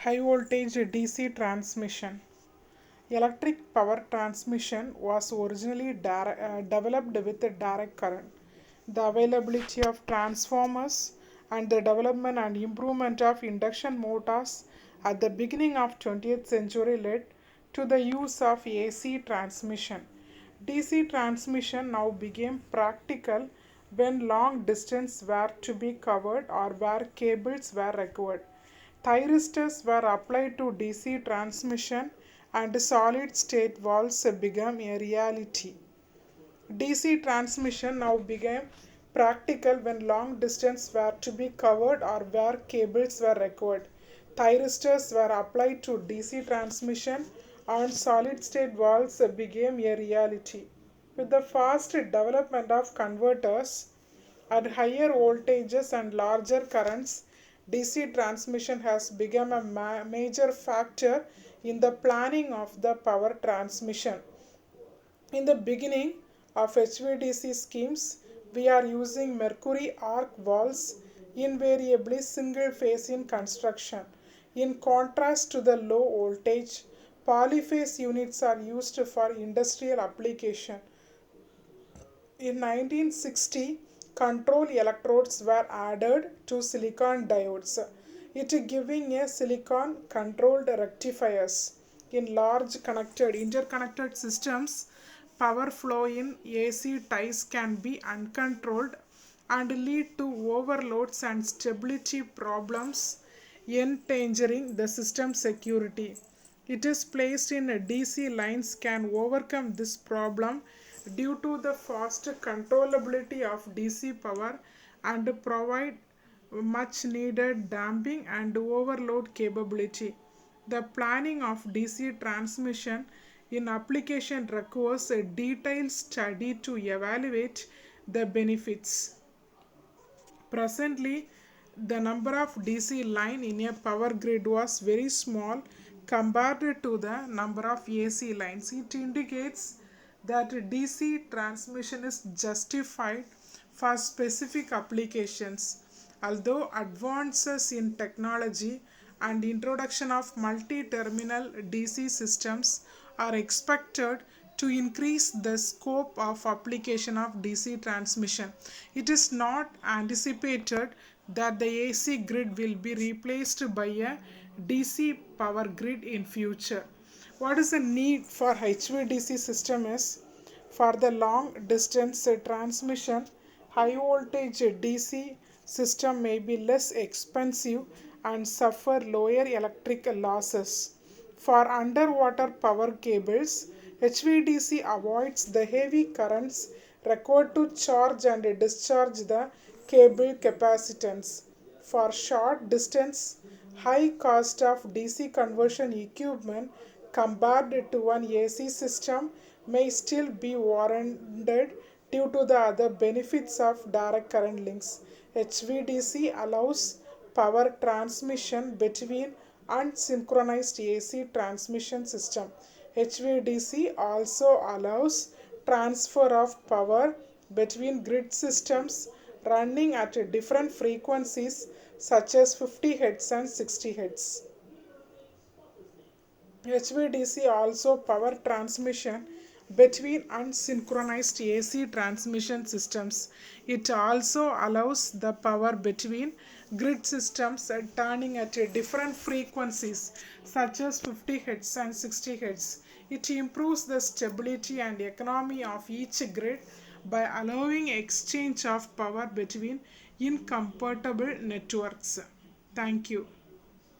High voltage DC transmission. Electric power transmission was originally developed with a direct current. The availability of transformers and the development and improvement of induction motors at the beginning of 20th century led to the use of AC transmission. DC transmission now became practical when long distance were to be covered or where cables were required. Thyristors were applied to DC transmission and solid state valves became a reality. DC transmission now became practical when long distance were to be covered or where cables were required. Thyristors were applied to DC transmission and solid state valves became a reality. With the fast development of converters at higher voltages and larger currents, DC transmission has become a major factor in the planning of the power transmission. In the beginning of HVDC schemes, we are using mercury arc valves, invariably single phase in construction. In contrast to the low voltage, polyphase units are used for industrial application. In 1960, control electrodes were added to silicon diodes, it giving a silicon controlled rectifiers. In large interconnected systems, power flow in AC ties can be uncontrolled and lead to overloads and stability problems, endangering the system security. It is placed in a DC lines can overcome this problem due to the fast controllability of DC power and provide much needed damping and overload capability. The planning of DC transmission in application requires a detailed study to evaluate the benefits. Presently, the number of DC line in a power grid was very small compared to the number of AC lines. It indicates that DC transmission is justified for specific applications. Although advances in technology and introduction of multi-terminal DC systems are expected to increase the scope of application of DC transmission, it is not anticipated that the AC grid will be replaced by a DC power grid in future. What is the need for HVDC system is for the long distance transmission, high voltage DC system may be less expensive and suffer lower electric losses. For underwater power cables, HVDC avoids the heavy currents required to charge and discharge the cable capacitance. For short distance, high cost of DC conversion equipment compared to an AC system may still be warranted due to the other benefits of direct current links. HVDC allows power transmission between unsynchronized AC transmission system. HVDC also allows transfer of power between grid systems running at different frequencies such as 50 Hz and 60 Hz. HVDC also power transmission between unsynchronized AC transmission systems. It also allows the power between grid systems turning at different frequencies such as 50 Hz and 60 Hz. It improves the stability and economy of each grid by allowing exchange of power between incompatible networks. Thank you.